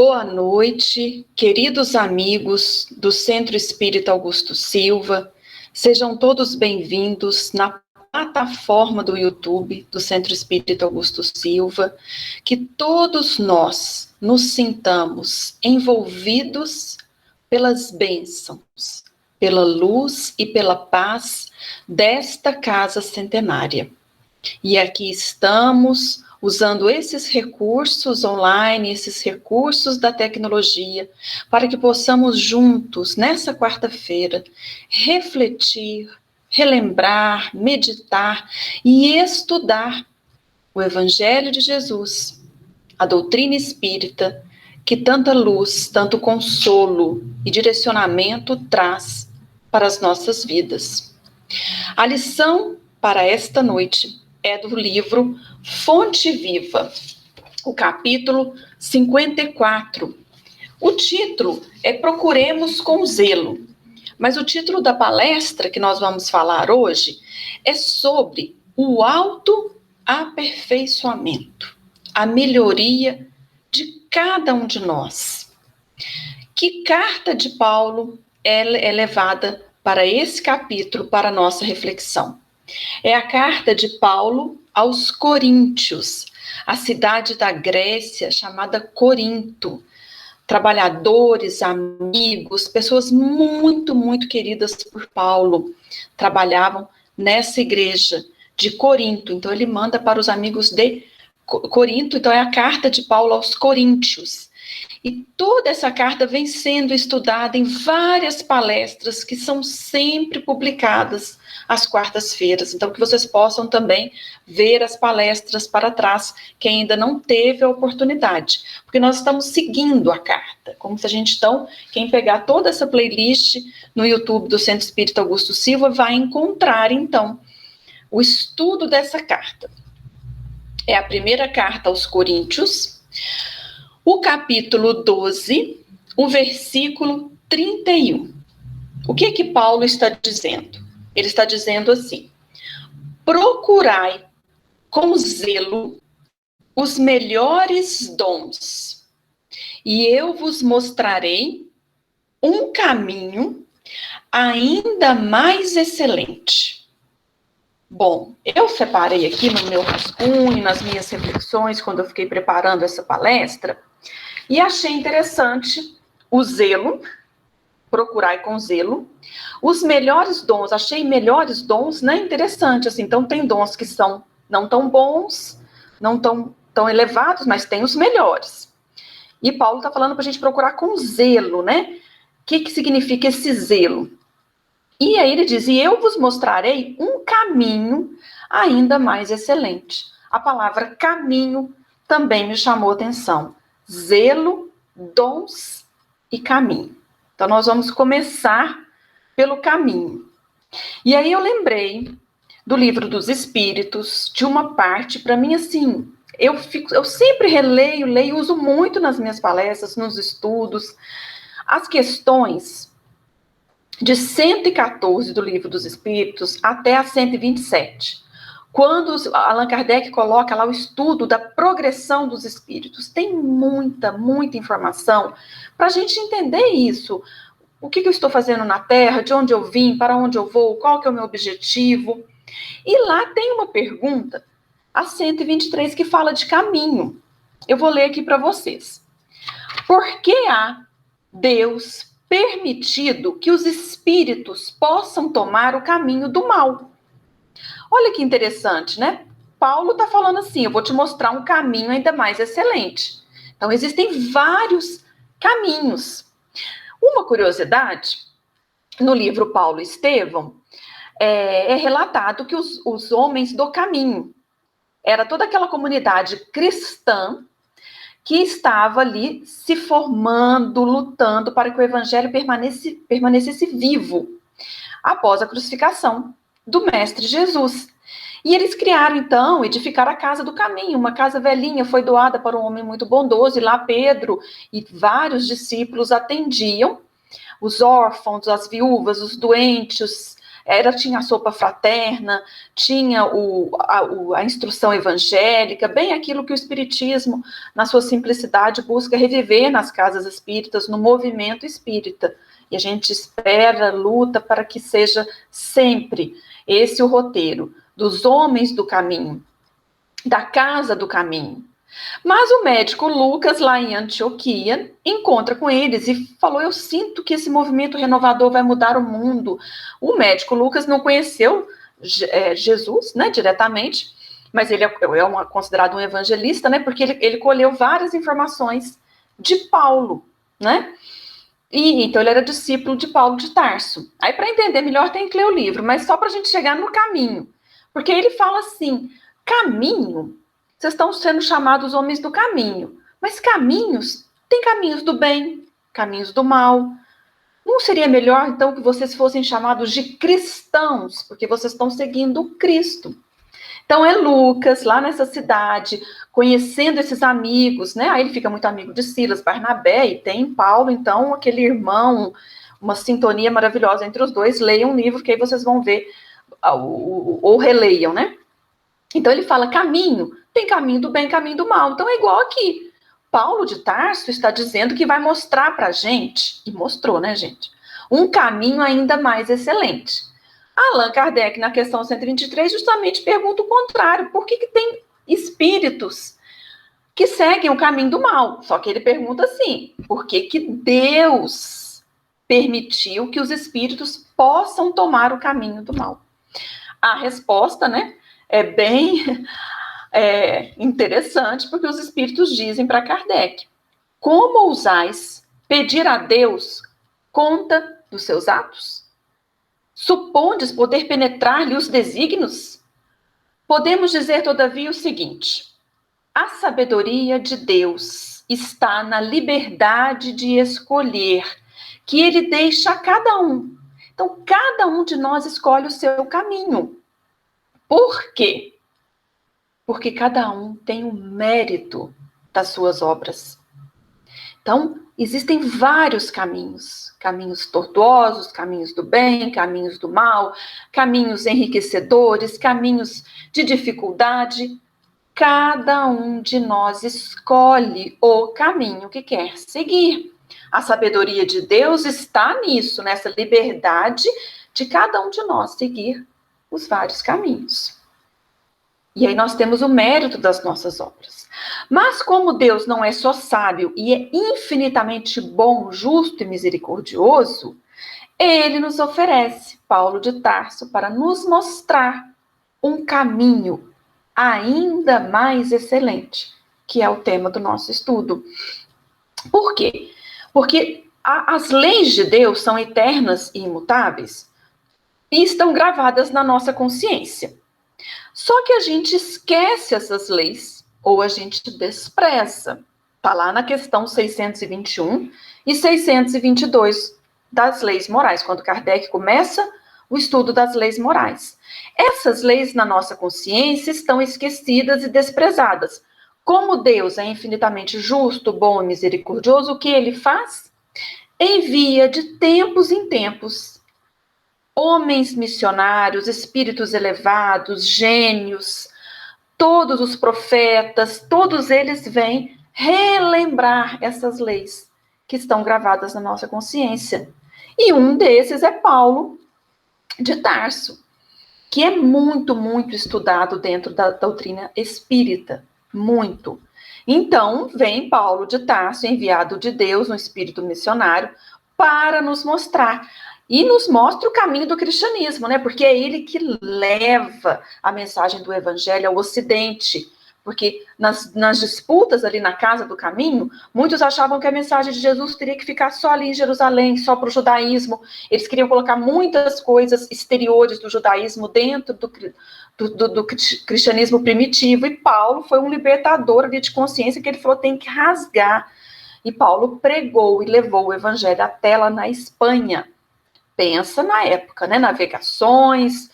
Boa noite, queridos amigos do Centro Espírita Augusto Silva. Sejam todos bem-vindos na plataforma do YouTube do Centro Espírita Augusto Silva. Que todos nós nos sintamos envolvidos pelas bênçãos, pela luz e pela paz desta casa centenária. E aqui estamos usando esses recursos online, esses recursos da tecnologia, para que possamos juntos, nessa quarta-feira, refletir, relembrar, meditar e estudar o Evangelho de Jesus, a doutrina espírita, que tanta luz, tanto consolo e direcionamento traz para as nossas vidas. A lição para esta noite é do livro Fonte Viva, o capítulo 54. O título é Procuremos com Zelo, mas o título da palestra que nós vamos falar hoje é sobre o autoaperfeiçoamento, a melhoria de cada um de nós. Que carta de Paulo é levada para esse capítulo, para a nossa reflexão? É a carta de Paulo aos Coríntios, a cidade da Grécia chamada Corinto. Trabalhadores, amigos, pessoas muito, muito queridas por Paulo, trabalhavam nessa igreja de Corinto. Então ele manda para os amigos de Corinto, então é a carta de Paulo aos Coríntios. E toda essa carta vem sendo estudada em várias palestras que são sempre publicadas às quartas-feiras. Então, que vocês possam também ver as palestras para trás, quem ainda não teve a oportunidade. Porque nós estamos seguindo a carta. Como se a gente, então, quem pegar toda essa playlist no YouTube do Centro Espírita Augusto Silva vai encontrar, então, o estudo dessa carta. É a primeira carta aos Coríntios, o capítulo 12, o versículo 31. O que Paulo está dizendo? Ele está dizendo assim: procurai com zelo os melhores dons, e eu vos mostrarei um caminho ainda mais excelente. Bom, eu separei aqui no meu rascunho, nas minhas reflexões, quando eu fiquei preparando essa palestra, e achei interessante o zelo, procurai com zelo, os melhores dons, achei melhores dons, né, interessante, assim, então tem dons que são não tão bons, não tão elevados, mas tem os melhores. E Paulo está falando para a gente procurar com zelo, né? O que significa esse zelo? E aí ele diz, e eu vos mostrarei um caminho ainda mais excelente. A palavra caminho também me chamou a atenção. Zelo, dons e caminho. Então, nós vamos começar pelo caminho. E aí eu lembrei do Livro dos Espíritos, de uma parte, para mim, assim, eu sempre releio, leio, uso muito nas minhas palestras, nos estudos, as questões de 114 do Livro dos Espíritos até a 127. Quando Allan Kardec coloca lá o estudo da progressão dos espíritos, tem muita, muita informação para a gente entender isso. O que eu estou fazendo na Terra, de onde eu vim, para onde eu vou, qual que é o meu objetivo. E lá tem uma pergunta, a 123, que fala de caminho. Eu vou ler aqui para vocês. Por que há Deus permitido que os espíritos possam tomar o caminho do mal? Olha que interessante, né? Paulo está falando assim, eu vou te mostrar um caminho ainda mais excelente. Então, existem vários caminhos. Uma curiosidade, no livro Paulo e Estevão, é relatado que os homens do caminho, era toda aquela comunidade cristã que estava ali se formando, lutando para que o evangelho permanecesse vivo após a crucificação do Mestre Jesus. E eles criaram, então, edificaram a Casa do Caminho, uma casa velhinha, foi doada para um homem muito bondoso, e lá Pedro e vários discípulos atendiam os órfãos, as viúvas, os doentes, tinha a sopa fraterna, tinha a instrução evangélica, bem aquilo que o Espiritismo, na sua simplicidade, busca reviver nas casas espíritas, no movimento espírita. E a gente espera, luta para que seja sempre esse o roteiro dos homens do caminho, da casa do caminho. Mas o médico Lucas, lá em Antioquia, encontra com eles e falou: eu sinto que esse movimento renovador vai mudar o mundo. O médico Lucas não conheceu Jesus, né, diretamente, mas ele é considerado um evangelista, né, porque ele colheu várias informações de Paulo, né? E então ele era discípulo de Paulo de Tarso. Aí, para entender melhor, tem que ler o livro, mas só para a gente chegar no caminho. Porque ele fala assim: caminho, vocês estão sendo chamados homens do caminho. Mas caminhos, tem caminhos do bem, caminhos do mal. Não seria melhor, então, que vocês fossem chamados de cristãos, porque vocês estão seguindo o Cristo? Então é Lucas, lá nessa cidade, conhecendo esses amigos, né? Aí ele fica muito amigo de Silas, Barnabé, e tem Paulo, então, aquele irmão, uma sintonia maravilhosa entre os dois. Leiam um livro, que aí vocês vão ver, ou releiam, né? Então ele fala: caminho, tem caminho do bem, caminho do mal. Então é igual aqui. Paulo de Tarso está dizendo que vai mostrar para a gente, e mostrou, né, gente? Um caminho ainda mais excelente. Allan Kardec, na questão 123, justamente pergunta o contrário: por que tem espíritos que seguem o caminho do mal? Só que ele pergunta assim: por que Deus permitiu que os espíritos possam tomar o caminho do mal? A resposta, né, é bem interessante, porque os espíritos dizem para Kardec: como ousais pedir a Deus conta dos seus atos? Supondes poder penetrar-lhe os desígnios? Podemos dizer, todavia, o seguinte: a sabedoria de Deus está na liberdade de escolher, que ele deixa a cada um. Então, cada um de nós escolhe o seu caminho. Por quê? Porque cada um tem o mérito das suas obras. Então, existem vários caminhos: caminhos tortuosos, caminhos do bem, caminhos do mal, caminhos enriquecedores, caminhos de dificuldade. Cada um de nós escolhe o caminho que quer seguir. A sabedoria de Deus está nisso, nessa liberdade de cada um de nós seguir os vários caminhos. E aí nós temos o mérito das nossas obras. Mas como Deus não é só sábio e é infinitamente bom, justo e misericordioso, ele nos oferece Paulo de Tarso para nos mostrar um caminho ainda mais excelente, que é o tema do nosso estudo. Por quê? Porque as leis de Deus são eternas e imutáveis e estão gravadas na nossa consciência. Só que a gente esquece essas leis, ou a gente despreza. Está lá na questão 621 e 622 das leis morais, quando Kardec começa o estudo das leis morais. Essas leis na nossa consciência estão esquecidas e desprezadas. Como Deus é infinitamente justo, bom e misericordioso, o que ele faz? Envia de tempos em tempos homens missionários, espíritos elevados, gênios, todos os profetas, todos eles vêm relembrar essas leis que estão gravadas na nossa consciência. E um desses é Paulo de Tarso, que é muito, muito estudado dentro da doutrina espírita, muito. Então, vem Paulo de Tarso, enviado de Deus, um espírito missionário, para nos mostrar. E nos mostra o caminho do cristianismo, né? Porque é ele que leva a mensagem do evangelho ao Ocidente. Porque nas disputas ali na Casa do Caminho, muitos achavam que a mensagem de Jesus teria que ficar só ali em Jerusalém, só para o judaísmo. Eles queriam colocar muitas coisas exteriores do judaísmo dentro do cristianismo primitivo. E Paulo foi um libertador ali de consciência, que ele falou: tem que rasgar. E Paulo pregou e levou o evangelho até lá na Espanha. Pensa na época, né? Navegações,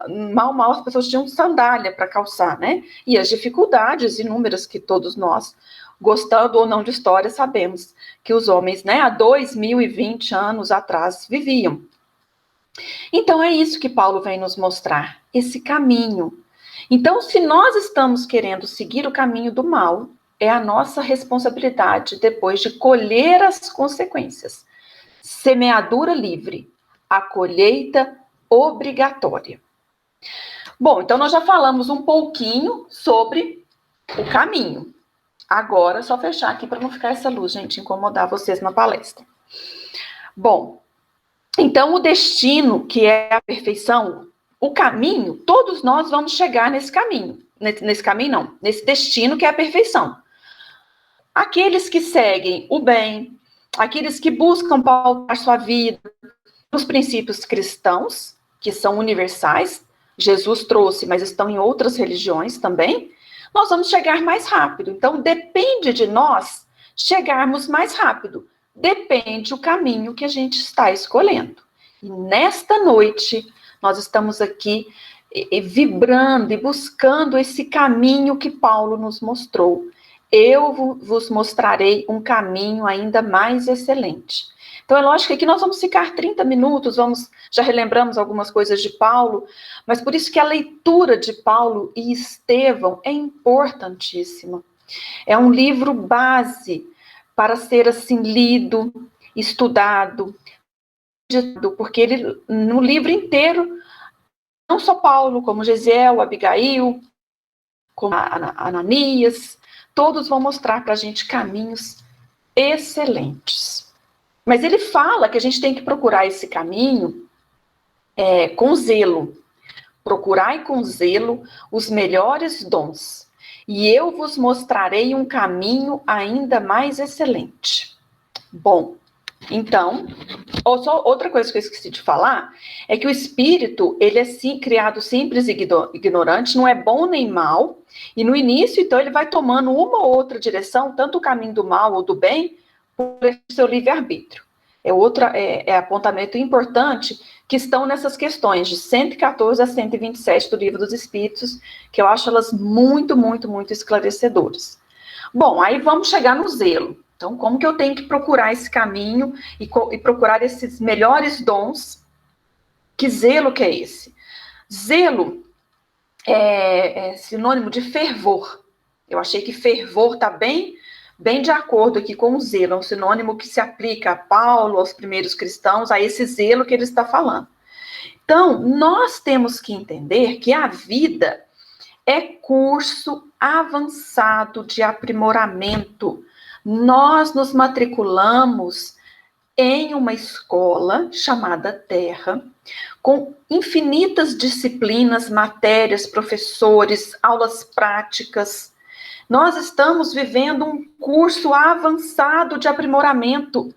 mal as pessoas tinham sandália para calçar, né? E as dificuldades inúmeras que todos nós, gostando ou não de história, sabemos que os homens, né, há 2020 anos atrás viviam. Então, é isso que Paulo vem nos mostrar, esse caminho. Então, se nós estamos querendo seguir o caminho do mal, é a nossa responsabilidade depois de colher as consequências. Semeadura livre, a colheita obrigatória. Bom, então nós já falamos um pouquinho sobre o caminho. Agora, é só fechar aqui para não ficar essa luz, gente, incomodar vocês na palestra. Bom, então o destino, que é a perfeição, o caminho, todos nós vamos chegar nesse caminho. Nesse caminho, não. Nesse destino que é a perfeição. Aqueles que seguem o bem, aqueles que buscam pautar sua vida nos princípios cristãos, que são universais, Jesus trouxe, mas estão em outras religiões também, nós vamos chegar mais rápido. Então, depende de nós chegarmos mais rápido. Depende o caminho que a gente está escolhendo. E nesta noite, nós estamos aqui vibrando e buscando esse caminho que Paulo nos mostrou. Eu vos mostrarei um caminho ainda mais excelente. Então, é lógico que aqui nós vamos ficar 30 minutos, já relembramos algumas coisas de Paulo, mas por isso que a leitura de Paulo e Estevão é importantíssima. É um livro base para ser assim lido, estudado, porque ele, no livro inteiro, não só Paulo, como Gesiel, Abigail, como Ananias, todos vão mostrar para a gente caminhos excelentes. Mas ele fala que a gente tem que procurar esse caminho com zelo. Procurai com zelo os melhores dons, e eu vos mostrarei um caminho ainda mais excelente. Bom, então, só outra coisa que eu esqueci de falar, é que o espírito, ele é criado simples e ignorante, não é bom nem mal, e no início, então, ele vai tomando uma ou outra direção, tanto o caminho do mal ou do bem, por seu livre-arbítrio. É apontamento importante que estão nessas questões de 114 a 127 do Livro dos Espíritos, que eu acho elas muito, muito, muito esclarecedoras. Bom, aí vamos chegar no zelo. Então, como que eu tenho que procurar esse caminho e procurar esses melhores dons? Que zelo que é esse? Zelo é sinônimo de fervor. Eu achei que fervor está bem de acordo aqui com o zelo, é um sinônimo que se aplica a Paulo, aos primeiros cristãos, a esse zelo que ele está falando. Então, nós temos que entender que a vida é curso avançado de aprimoramento. Nós nos matriculamos em uma escola chamada Terra, com infinitas disciplinas, matérias, professores, aulas práticas. Nós estamos vivendo um curso avançado de aprimoramento.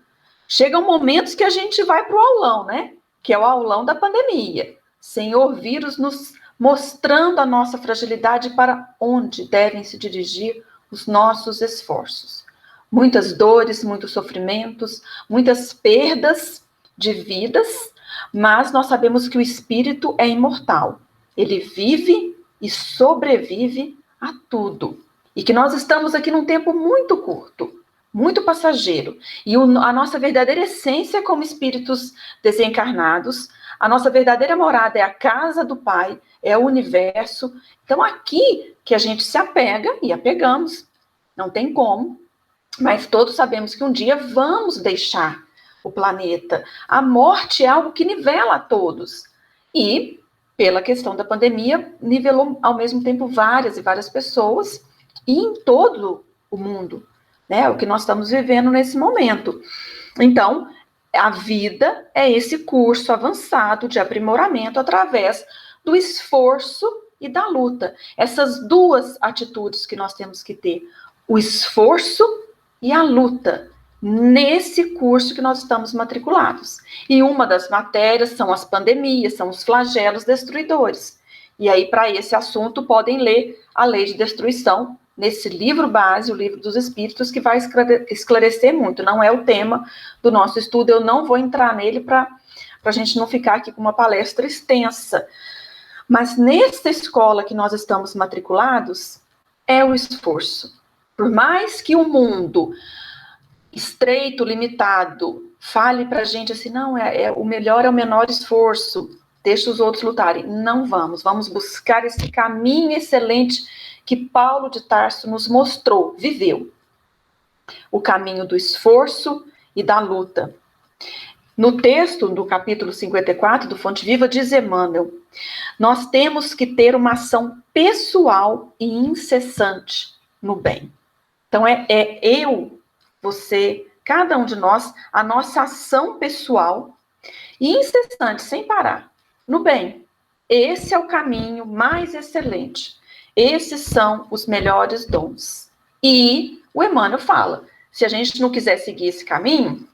Chegam momentos que a gente vai para o aulão, né? Que é o aulão da pandemia. Senhor vírus nos mostrando a nossa fragilidade para onde devem se dirigir os nossos esforços. Muitas dores, muitos sofrimentos, muitas perdas de vidas, mas nós sabemos que o espírito é imortal. Ele vive e sobrevive a tudo. E que nós estamos aqui num tempo muito curto, muito passageiro. E a nossa verdadeira essência como espíritos desencarnados, a nossa verdadeira morada é a casa do Pai, é o universo. Então, aqui que a gente se apega e apegamos, não tem como, mas todos sabemos que um dia vamos deixar o planeta. A morte é algo que nivela a todos. E, pela questão da pandemia, nivelou ao mesmo tempo várias e várias pessoas, e em todo o mundo, né? O que nós estamos vivendo nesse momento. Então, a vida é esse curso avançado de aprimoramento através do esforço e da luta. Essas duas atitudes que nós temos que ter, o esforço e a luta, nesse curso que nós estamos matriculados. E uma das matérias são as pandemias, são os flagelos destruidores. E aí, para esse assunto, podem ler a Lei de Destruição, nesse livro base, o Livro dos Espíritos, que vai esclarecer muito. Não é o tema do nosso estudo, eu não vou entrar nele para a gente não ficar aqui com uma palestra extensa. Mas nessa escola que nós estamos matriculados, é o esforço. Por mais que o mundo estreito, limitado, fale para a gente assim, não, o melhor é o menor esforço, deixa os outros lutarem. Não vamos buscar esse caminho excelente que Paulo de Tarso nos mostrou, viveu. O caminho do esforço e da luta. No texto do capítulo 54 do Fonte Viva, diz Emmanuel, nós temos que ter uma ação pessoal e incessante no bem. Então é eu, você, cada um de nós, a nossa ação pessoal e incessante, sem parar, no bem. Esse é o caminho mais excelente. Esses são os melhores dons. E o Emmanuel fala, se a gente não quiser seguir esse caminho,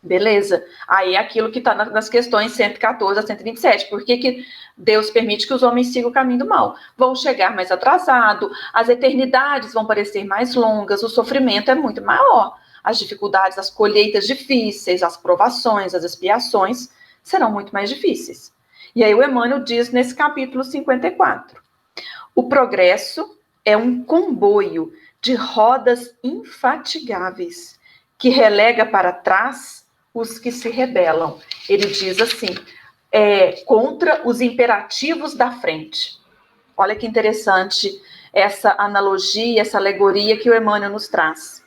beleza, aí é aquilo que está nas questões 114 a 127, por que Deus permite que os homens sigam o caminho do mal? Vão chegar mais atrasado, as eternidades vão parecer mais longas, o sofrimento é muito maior, as dificuldades, as colheitas difíceis, as provações, as expiações serão muito mais difíceis. E aí o Emmanuel diz nesse capítulo 54, o progresso é um comboio de rodas infatigáveis, que relega para trás os que se rebelam. Ele diz assim, contra os imperativos da frente. Olha que interessante essa analogia, essa alegoria que o Emmanuel nos traz.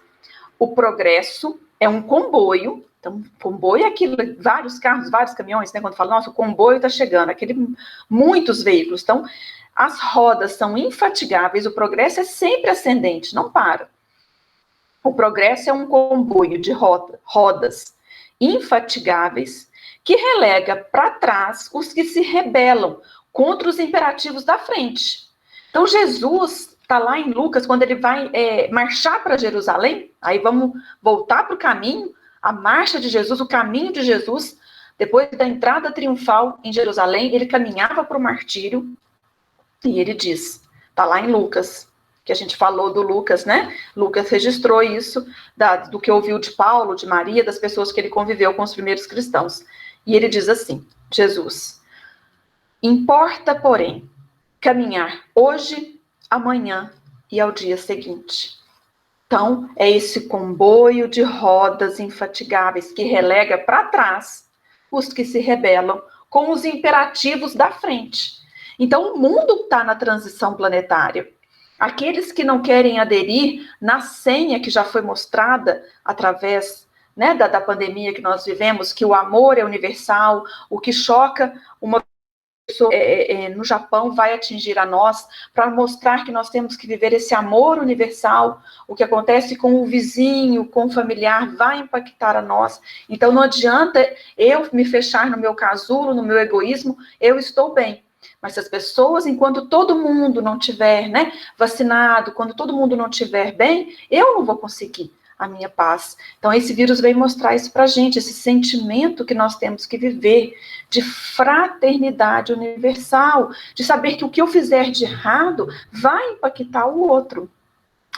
O progresso é um comboio, então comboio é aquilo, vários carros, vários caminhões, né? Quando fala, nossa, o comboio está chegando, muitos veículos. Então, as rodas são infatigáveis, o progresso é sempre ascendente, não para. O progresso é um comboio de rodas infatigáveis que relega para trás os que se rebelam contra os imperativos da frente. Então, Jesus está lá em Lucas, quando ele vai marchar para Jerusalém, aí vamos voltar para o caminho, a marcha de Jesus, o caminho de Jesus, depois da entrada triunfal em Jerusalém, ele caminhava para o martírio, e ele diz, está lá em Lucas, que a gente falou do Lucas, né? Lucas registrou isso do que ouviu de Paulo, de Maria, das pessoas que ele conviveu com os primeiros cristãos. E ele diz assim, Jesus, importa, porém, caminhar hoje, amanhã e ao dia seguinte. Então, é esse comboio de rodas infatigáveis que relega para trás os que se rebelam com os imperativos da frente. Então, o mundo está na transição planetária. Aqueles que não querem aderir na senha que já foi mostrada através, né, da pandemia que nós vivemos, que o amor é universal, o que choca uma pessoa no Japão vai atingir a nós, para mostrar que nós temos que viver esse amor universal, o que acontece com o vizinho, com o familiar, vai impactar a nós. Então não adianta eu me fechar no meu casulo, no meu egoísmo, eu estou bem. Mas se as pessoas, enquanto todo mundo não tiver, né, vacinado, quando todo mundo não tiver bem, eu não vou conseguir a minha paz. Então esse vírus vem mostrar isso pra gente, esse sentimento que nós temos que viver, de fraternidade universal, de saber que o que eu fizer de errado vai impactar o outro.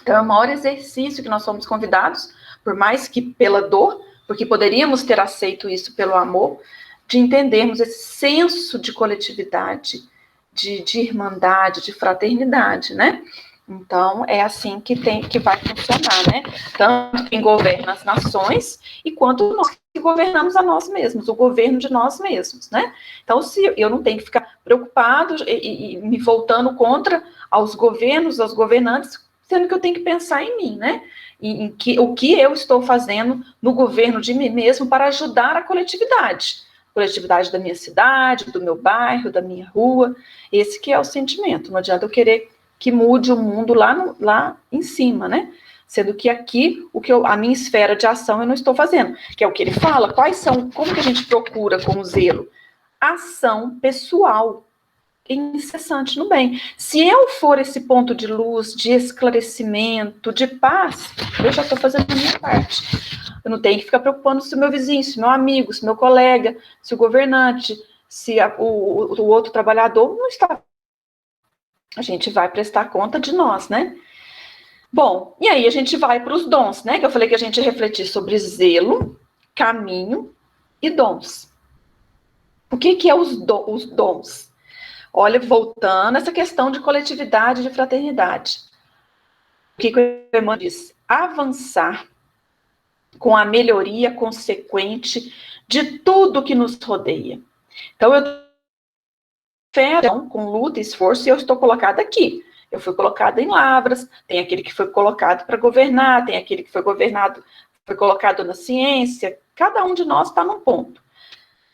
Então é o maior exercício que nós somos convidados, por mais que pela dor, porque poderíamos ter aceito isso pelo amor, de entendermos esse senso de coletividade, de irmandade, de fraternidade, né? Então, é assim que vai funcionar, né? Tanto quem governa as nações, e quanto nós que governamos a nós mesmos, o governo de nós mesmos, né? Então, se eu não tenho que ficar preocupado e me voltando contra aos governos, aos governantes, sendo que eu tenho que pensar em mim, né? O que eu estou fazendo no governo de mim mesmo para ajudar a coletividade da minha cidade, do meu bairro, da minha rua, esse que é o sentimento. Não adianta eu querer que mude o mundo lá em cima, né? Sendo que aqui, a minha esfera de ação eu não estou fazendo, que é o que ele fala, como que a gente procura com o zelo? Ação pessoal, incessante no bem. Se eu for esse ponto de luz, de esclarecimento, de paz, eu já estou fazendo a minha parte. Eu não tenho que ficar preocupando se o meu vizinho, se o meu amigo, se o meu colega, se o governante, se o outro trabalhador não está. A gente vai prestar conta de nós, né? Bom, e aí a gente vai para os dons, né? Que eu falei que a gente ia refletir sobre zelo, caminho e dons. O que é os dons? Olha, voltando essa questão de coletividade, de fraternidade. O que o Emmanuel diz? Avançar com a melhoria consequente de tudo que nos rodeia. Então, eu com luta e esforço, e eu estou colocada aqui. Eu fui colocada em lavras, tem aquele que foi colocado para governar, tem aquele que foi colocado na ciência. Cada um de nós está num ponto.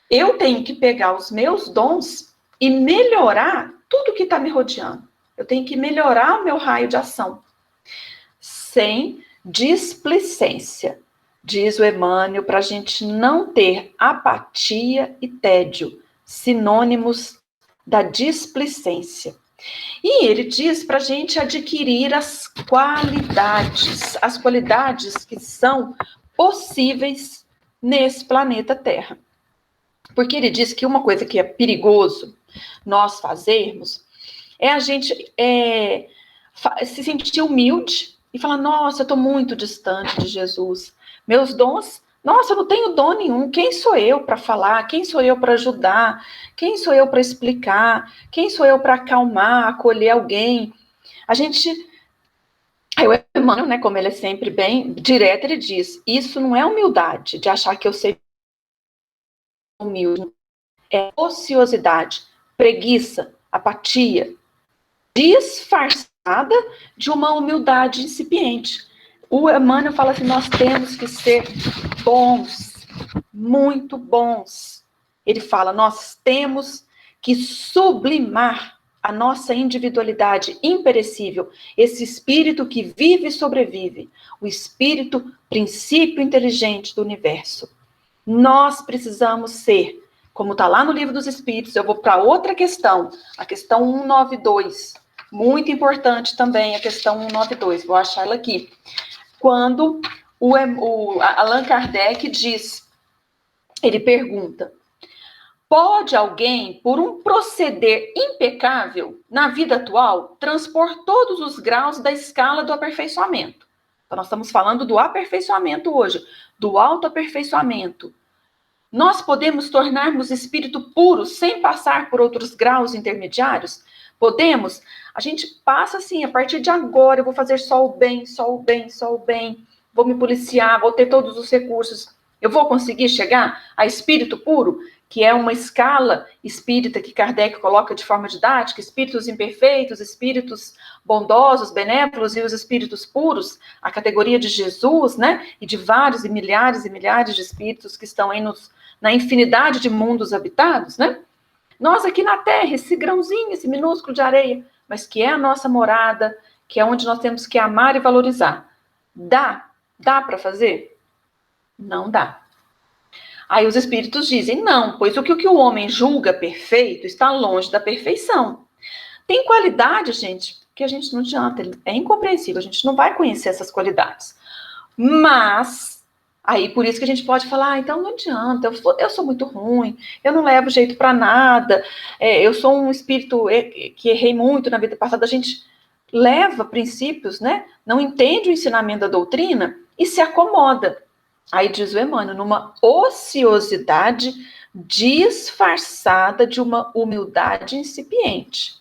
Eu tenho que pegar os meus dons e melhorar tudo que está me rodeando. Eu tenho que melhorar o meu raio de ação. Sem displicência, diz o Emmanuel, para a gente não ter apatia e tédio, sinônimos da displicência. E ele diz para a gente adquirir as qualidades que são possíveis nesse planeta Terra. Porque ele diz que uma coisa que é perigoso nós fazermos é a gente se sentir humilde e falar, nossa, eu estou muito distante de Jesus. Meus dons, nossa, eu não tenho dom nenhum. Quem sou eu para falar? Quem sou eu para ajudar? Quem sou eu para explicar? Quem sou eu para acalmar, acolher alguém? A gente... Aí o Emmanuel, né, como ele é sempre bem direto, ele diz, isso não é humildade, de achar que eu sei humilde. É ociosidade, preguiça, apatia, disfarçada de uma humildade incipiente. O Emmanuel fala assim, nós temos que ser bons, muito bons. Ele fala, nós temos que sublimar a nossa individualidade imperecível, esse espírito que vive e sobrevive, o espírito princípio inteligente do universo. Nós precisamos ser, como está lá no Livro dos Espíritos, eu vou para outra questão, a questão 192, muito importante também a questão 192, vou achar ela aqui. Quando o Allan Kardec diz, ele pergunta, pode alguém, por um proceder impecável na vida atual, transpor todos os graus da escala do aperfeiçoamento? Então, nós estamos falando do aperfeiçoamento hoje, do autoaperfeiçoamento. Nós podemos tornarmos espírito puro sem passar por outros graus intermediários? Podemos? A gente passa assim, a partir de agora eu vou fazer só o bem, só o bem, só o bem, vou me policiar, vou ter todos os recursos. Eu vou conseguir chegar a espírito puro, que é uma escala espírita que Kardec coloca de forma didática, espíritos imperfeitos, espíritos bondosos, benévolos e os espíritos puros, a categoria de Jesus, né? E de vários e milhares de espíritos que estão aí na infinidade de mundos habitados, né? Nós aqui na Terra, esse grãozinho, esse minúsculo de areia, mas que é a nossa morada, que é onde nós temos que amar e valorizar. Dá para fazer? Não dá. Aí os espíritos dizem, não, pois o que o homem julga perfeito está longe da perfeição. Tem qualidade, gente, que a gente não adianta, é incompreensível, a gente não vai conhecer essas qualidades. Mas, aí por isso que a gente pode falar, então não adianta, eu sou muito ruim, eu não levo jeito para nada, eu sou um espírito que errei muito na vida passada, a gente leva princípios, né? Não entende o ensinamento da doutrina e se acomoda. Aí diz o Emmanuel, numa ociosidade disfarçada de uma humildade incipiente.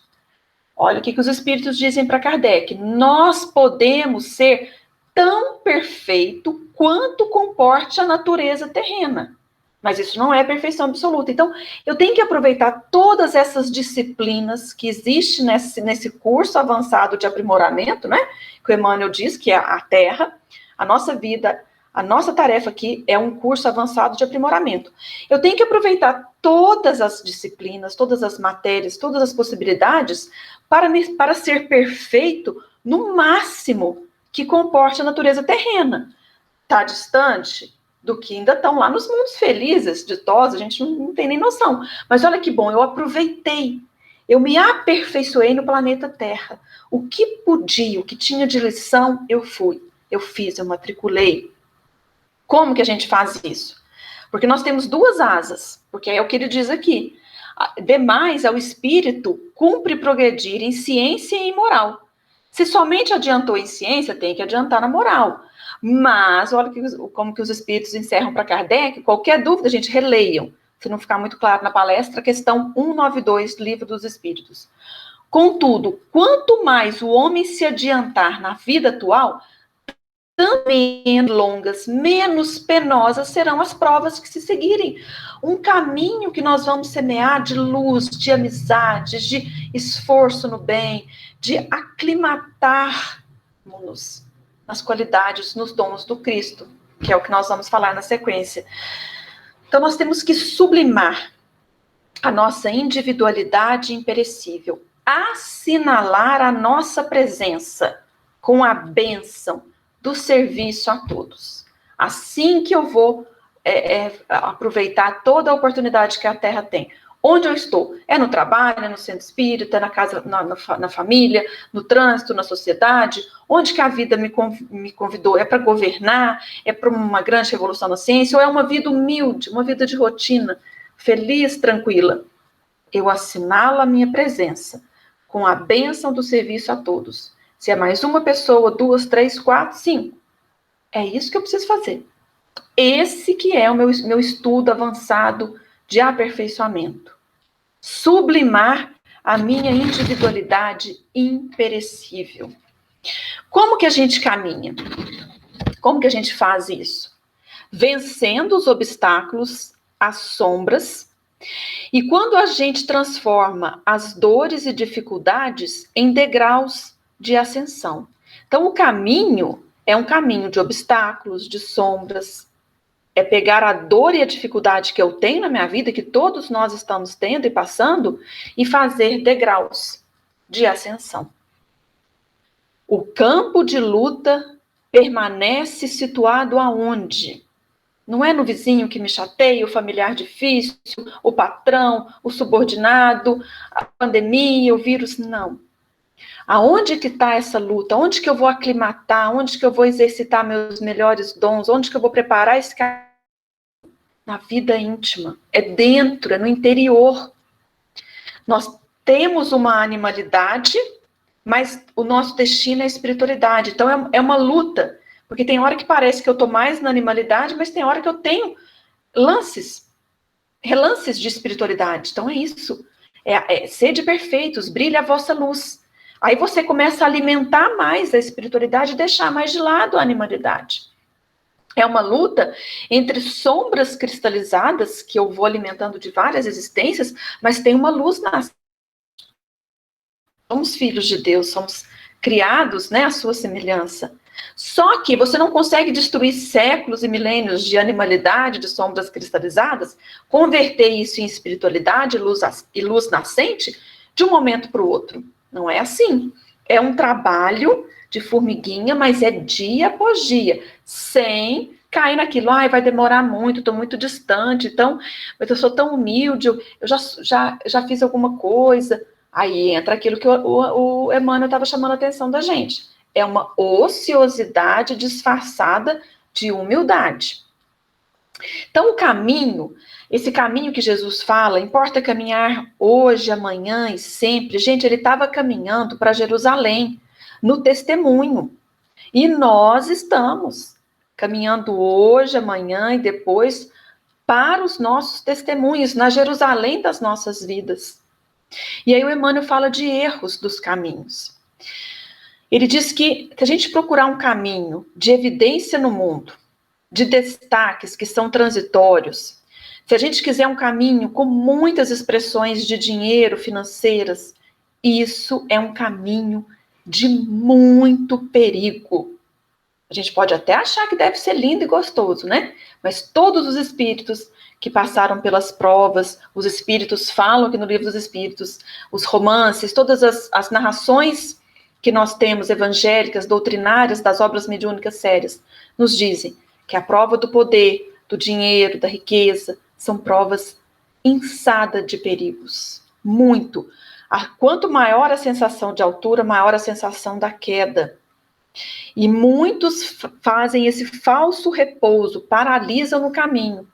Olha o que os espíritos dizem para Kardec. Nós podemos ser tão perfeito quanto comporte a natureza terrena. Mas isso não é perfeição absoluta. Então, eu tenho que aproveitar todas essas disciplinas que existem nesse curso avançado de aprimoramento, né? Que o Emmanuel diz que é a Terra, a nossa vida, a nossa tarefa aqui é um curso avançado de aprimoramento. Eu tenho que aproveitar todas as disciplinas, todas as matérias, todas as possibilidades para ser perfeito no máximo que comporte a natureza terrena. Está distante do que ainda estão lá nos mundos felizes, ditosos, a gente não tem nem noção. Mas olha que bom, eu aproveitei, eu me aperfeiçoei no planeta Terra. O que podia, o que tinha de lição, eu fiz, eu matriculei. Como que a gente faz isso? Porque nós temos duas asas, porque é o que ele diz aqui. Demais ao espírito cumpre progredir em ciência e em moral. Se somente adiantou em ciência, tem que adiantar na moral. Mas, olha como que os espíritos encerram para Kardec, qualquer dúvida, gente, releiam. Se não ficar muito claro na palestra, questão 192 do Livro dos Espíritos. Contudo, quanto mais o homem se adiantar na vida atual, menos longas, menos penosas serão as provas que se seguirem. Um caminho que nós vamos semear de luz, de amizade, de esforço no bem, de aclimatar-nos nas qualidades, nos dons do Cristo, que é o que nós vamos falar na sequência. Então, nós temos que sublimar a nossa individualidade imperecível, assinalar a nossa presença com a bênção do serviço a todos. Assim que eu vou aproveitar toda a oportunidade que a Terra tem. Onde eu estou? É no trabalho, é no centro espírita, é na casa, na família, no trânsito, na sociedade. Onde que a vida me convidou? É para governar? É para uma grande revolução na ciência? Ou é uma vida humilde, uma vida de rotina, feliz, tranquila? Eu assinalo a minha presença com a bênção do serviço a todos. Se é mais uma pessoa, 2, 3, 4, 5. É isso que eu preciso fazer. Esse que é o meu estudo avançado de aperfeiçoamento. Sublimar a minha individualidade imperecível. Como que a gente caminha? Como que a gente faz isso? Vencendo os obstáculos, as sombras. E quando a gente transforma as dores e dificuldades em degraus de ascensão. Então, o caminho é um caminho de obstáculos, de sombras. É pegar a dor e a dificuldade que eu tenho na minha vida, que todos nós estamos tendo e passando, e fazer degraus de ascensão. O campo de luta permanece situado aonde? Não é no vizinho que me chateia, o familiar difícil, o patrão, o subordinado, a pandemia, o vírus, não. Aonde que está essa luta? Onde que eu vou aclimatar? Onde que eu vou exercitar meus melhores dons? Onde que eu vou preparar esse caminho? Na vida íntima. É dentro, é no interior. Nós temos uma animalidade, mas o nosso destino é a espiritualidade. Então é uma luta. Porque tem hora que parece que eu estou mais na animalidade, mas tem hora que eu tenho relances de espiritualidade. Então é isso. Sede perfeitos, brilha a vossa luz. Aí você começa a alimentar mais a espiritualidade e deixar mais de lado a animalidade. É uma luta entre sombras cristalizadas, que eu vou alimentando de várias existências, mas tem uma luz nascente. Somos filhos de Deus, somos criados, né, à sua semelhança. Só que você não consegue destruir séculos e milênios de animalidade, de sombras cristalizadas, converter isso em espiritualidade e luz nascente de um momento para o outro. Não é assim. É um trabalho de formiguinha, mas é dia após dia, sem cair naquilo, vai demorar muito, estou muito distante, então, mas eu sou tão humilde, eu já fiz alguma coisa. Aí entra aquilo que o Emmanuel estava chamando a atenção da gente. É uma ociosidade disfarçada de humildade. Então, o caminho, esse caminho que Jesus fala, importa caminhar hoje, amanhã e sempre. Gente, ele estava caminhando para Jerusalém, no testemunho. E nós estamos caminhando hoje, amanhã e depois para os nossos testemunhos, na Jerusalém das nossas vidas. E aí o Emmanuel fala de erros dos caminhos. Ele diz que se a gente procurar um caminho de evidência no mundo, de destaques que são transitórios, se a gente quiser um caminho com muitas expressões de dinheiro, financeiras, isso é um caminho de muito perigo. A gente pode até achar que deve ser lindo e gostoso, né? Mas todos os espíritos que passaram pelas provas, os espíritos falam aqui no Livro dos Espíritos, os romances, todas as narrações que nós temos evangélicas, doutrinárias, das obras mediúnicas sérias, nos dizem que a prova do poder, do dinheiro, da riqueza, são provas inçadas de perigos. Muito. Quanto maior a sensação de altura, maior a sensação da queda. E muitos fazem esse falso repouso, paralisam no caminho,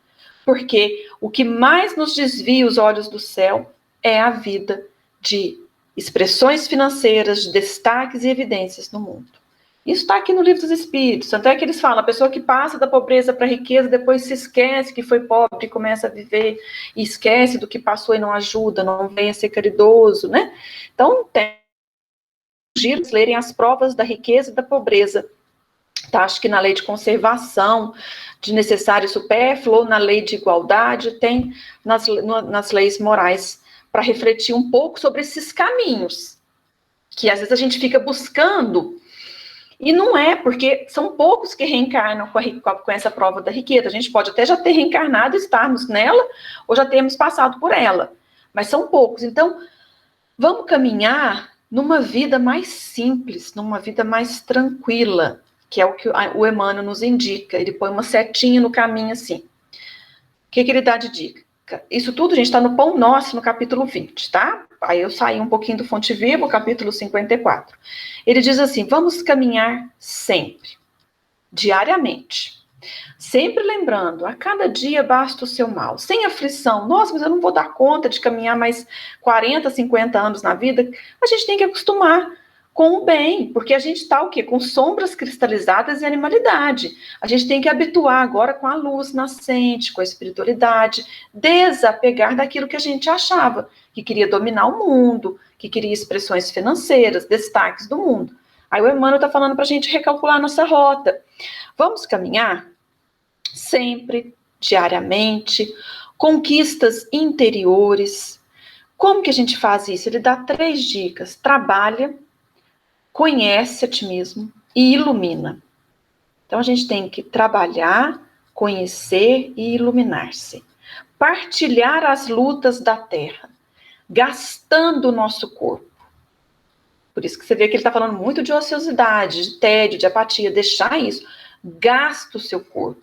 porque o que mais nos desvia os olhos do céu é a vida de expressões financeiras, de destaques e evidências no mundo. Isso está aqui no Livro dos Espíritos, tanto é que eles falam, a pessoa que passa da pobreza para a riqueza, depois se esquece que foi pobre e começa a viver, e esquece do que passou e não ajuda, não vem a ser caridoso, né? Então, tem lerem as provas da riqueza e da pobreza, Tá? Acho que na lei de conservação de necessário e supérfluo, na lei de igualdade, tem nas leis morais, para refletir um pouco sobre esses caminhos, que às vezes a gente fica buscando, e não é, porque são poucos que reencarnam com essa prova da riqueza. A gente pode até já ter reencarnado, estarmos nela, ou já termos passado por ela, mas são poucos. Então, vamos caminhar numa vida mais simples, numa vida mais tranquila, que é o que o Emmanuel nos indica. Ele põe uma setinha no caminho assim. O que ele dá de dica? Isso tudo, gente, está no Pão Nosso, no capítulo 20, tá? Aí eu saí um pouquinho do Fonte Viva, capítulo 54. Ele diz assim, vamos caminhar sempre, diariamente. Sempre lembrando, a cada dia basta o seu mal, sem aflição. Nossa, mas eu não vou dar conta de caminhar mais 40, 50 anos na vida. A gente tem que acostumar com o bem, porque a gente está o quê? Com sombras cristalizadas e animalidade. A gente tem que habituar agora com a luz nascente, com a espiritualidade, desapegar daquilo que a gente achava, que queria dominar o mundo, que queria expressões financeiras, destaques do mundo. Aí o Emmanuel está falando para a gente recalcular a nossa rota. Vamos caminhar sempre, diariamente, conquistas interiores. Como que a gente faz isso? Ele dá 3 dicas. Trabalha, conhece a ti mesmo e ilumina. Então, a gente tem que trabalhar, conhecer e iluminar-se. Partilhar as lutas da terra, gastando o nosso corpo. Por isso que você vê que ele está falando muito de ociosidade, de tédio, de apatia. Deixar isso. Gasta o seu corpo.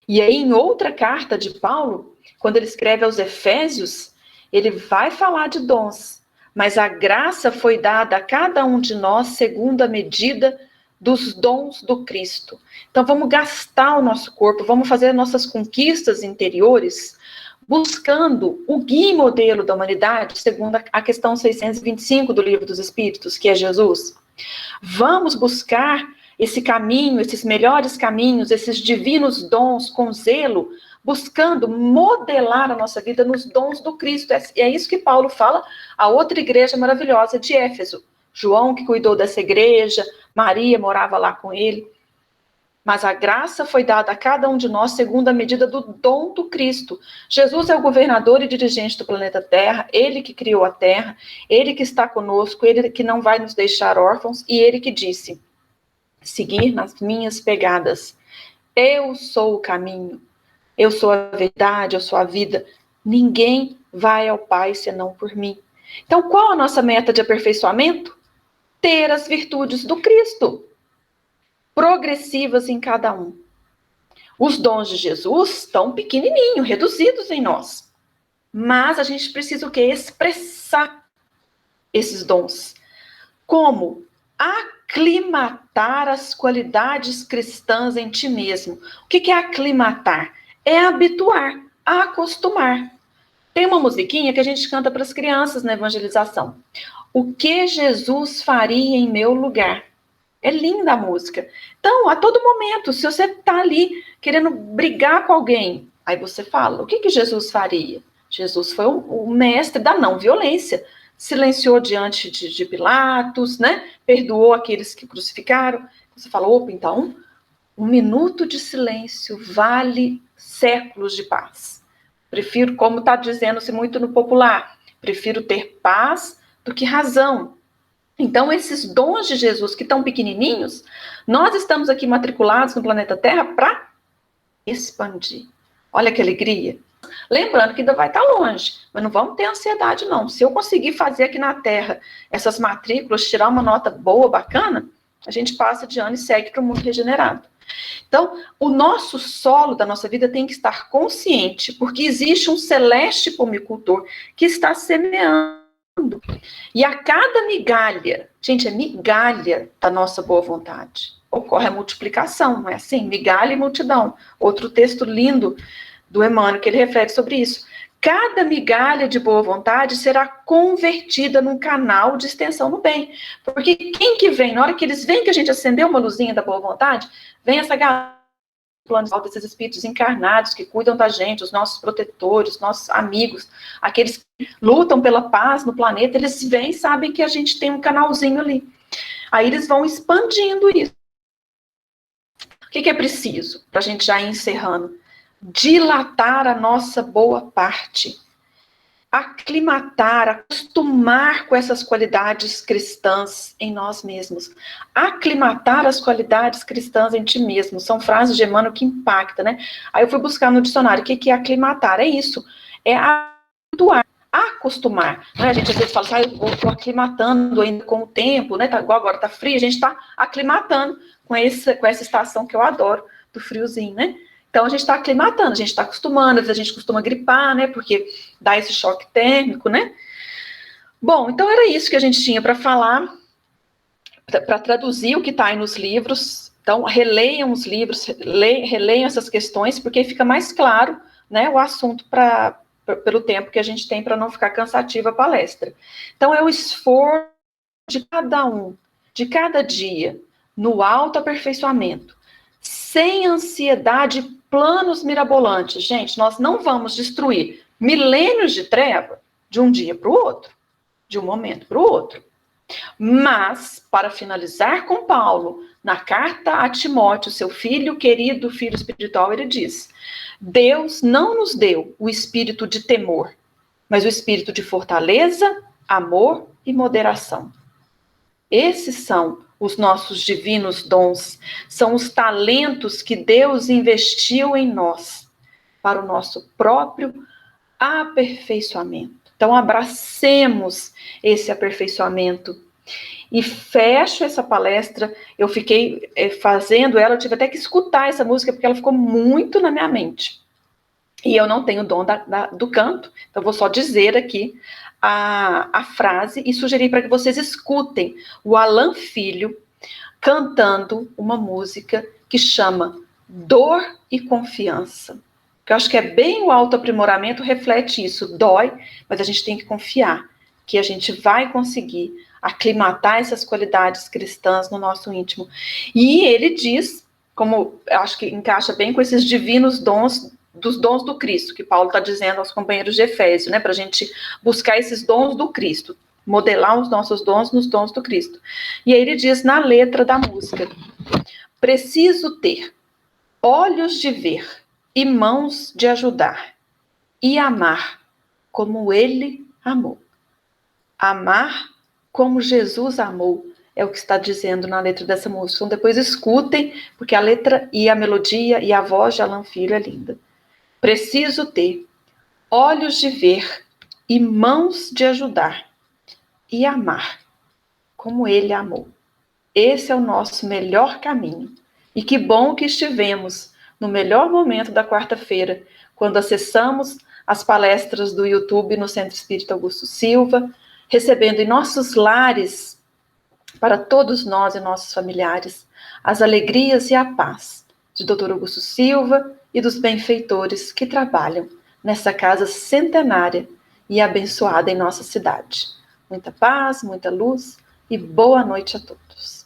E aí, em outra carta de Paulo, quando ele escreve aos Efésios, ele vai falar de dons. Mas a graça foi dada a cada um de nós segundo a medida dos dons do Cristo. Então, vamos gastar o nosso corpo, vamos fazer nossas conquistas interiores, buscando o guia e modelo da humanidade, segundo a questão 625 do Livro dos Espíritos, que é Jesus. Vamos buscar esse caminho, esses melhores caminhos, esses divinos dons com zelo, buscando modelar a nossa vida nos dons do Cristo. É isso que Paulo fala a outra igreja maravilhosa de Éfeso. João, que cuidou dessa igreja, Maria morava lá com ele. Mas a graça foi dada a cada um de nós segundo a medida do dom do Cristo. Jesus é o governador e dirigente do planeta Terra, ele que criou a Terra, ele que está conosco, ele que não vai nos deixar órfãos, e ele que disse, seguir nas minhas pegadas. Eu sou o caminho, eu sou a verdade, eu sou a vida. Ninguém vai ao Pai senão por mim. Então, qual a nossa meta de aperfeiçoamento? Ter as virtudes do Cristo, progressivas em cada um. Os dons de Jesus estão pequenininhos, reduzidos em nós. Mas a gente precisa o quê? Expressar esses dons. Como? Aclimatar as qualidades cristãs em ti mesmo. O que é aclimatar? É habituar, acostumar. Tem uma musiquinha que a gente canta para as crianças na evangelização. O que Jesus faria em meu lugar? É linda a música. Então, a todo momento, se você está ali querendo brigar com alguém, aí você fala, o que Jesus faria? Jesus foi o mestre da não violência. Silenciou diante de Pilatos, né? Perdoou aqueles que crucificaram. Você fala, opa, então, 1 minuto de silêncio vale séculos de paz. Prefiro, como está dizendo-se muito no popular, prefiro ter paz do que razão. Então, esses dons de Jesus que estão pequenininhos, nós estamos aqui matriculados no planeta Terra para expandir. Olha que alegria. Lembrando que ainda vai estar longe, mas não vamos ter ansiedade, não. Se eu conseguir fazer aqui na Terra essas matrículas, tirar uma nota boa, bacana, a gente passa de ano e segue para o mundo regenerado. Então, o nosso solo da nossa vida tem que estar consciente, porque existe um celeste pomicultor que está semeando. E a cada migalha, gente, é migalha da nossa boa vontade, ocorre a multiplicação, não é assim? Migalha e multidão. Outro texto lindo do Emmanuel, que ele reflete sobre isso. Cada migalha de boa vontade será convertida num canal de extensão no bem. Porque quem que vem, na hora que eles veem que a gente acendeu uma luzinha da boa vontade, vem essa galera, planos desses espíritos encarnados que cuidam da gente, os nossos protetores, nossos amigos, aqueles que lutam pela paz no planeta, eles vêm e sabem que a gente tem um canalzinho ali. Aí eles vão expandindo isso. que é preciso, para a gente já ir encerrando? Dilatar a nossa boa parte. Aclimatar, acostumar com essas qualidades cristãs em nós mesmos. Aclimatar as qualidades cristãs em ti mesmo. São frases de Emmanuel que impactam, né? Aí eu fui buscar no dicionário o que é aclimatar. É isso. É habituar, acostumar. Né? A gente às vezes fala assim, eu estou aclimatando ainda com o tempo, né? Tá, igual agora tá frio, a gente está aclimatando com essa estação que eu adoro, do friozinho, né? Então, a gente está aclimatando, a gente está acostumando, às vezes a gente costuma gripar, né? Porque dá esse choque térmico, né? Bom, então era isso que a gente tinha para falar, para traduzir o que está aí nos livros. Então, releiam os livros, releiam essas questões, porque fica mais claro, né, o assunto pelo tempo que a gente tem para não ficar cansativa a palestra. Então, é o esforço de cada um, de cada dia, no autoaperfeiçoamento, sem ansiedade, planos mirabolantes. Gente, nós não vamos destruir milênios de treva de um dia para o outro, de um momento para o outro. Mas, para finalizar com Paulo, na carta a Timóteo, seu filho querido, filho espiritual, ele diz: Deus não nos deu o espírito de temor, mas o espírito de fortaleza, amor e moderação. Esses são os nossos divinos dons, são os talentos que Deus investiu em nós para o nosso próprio aperfeiçoamento. Então, abracemos esse aperfeiçoamento. E fecho essa palestra, eu fiquei fazendo ela, eu tive até que escutar essa música, porque ela ficou muito na minha mente. E eu não tenho o dom do canto, então vou só dizer aqui a frase e sugerir para que vocês escutem o Alan Filho cantando uma música que chama Dor e Confiança. Que eu acho que é bem o autoaprimoramento, reflete isso. Dói, mas a gente tem que confiar que a gente vai conseguir aclimatar essas qualidades cristãs no nosso íntimo. E ele diz, como eu acho que encaixa bem com esses divinos dons, dos dons do Cristo, que Paulo está dizendo aos companheiros de Efésio, né, para a gente buscar esses dons do Cristo, modelar os nossos dons nos dons do Cristo. E aí ele diz na letra da música: preciso ter olhos de ver e mãos de ajudar, e amar como ele amou. Amar como Jesus amou, é o que está dizendo na letra dessa música. Então depois escutem, porque a letra e a melodia e a voz de Alan Filho é linda. Preciso ter olhos de ver e mãos de ajudar, e amar como ele amou. Esse é o nosso melhor caminho. E que bom que estivemos no melhor momento da quarta-feira, quando acessamos as palestras do YouTube no Centro Espírita Augusto Silva, recebendo em nossos lares, para todos nós e nossos familiares, as alegrias e a paz de Dr. Augusto Silva e dos benfeitores que trabalham nessa casa centenária e abençoada em nossa cidade. Muita paz, muita luz e boa noite a todos.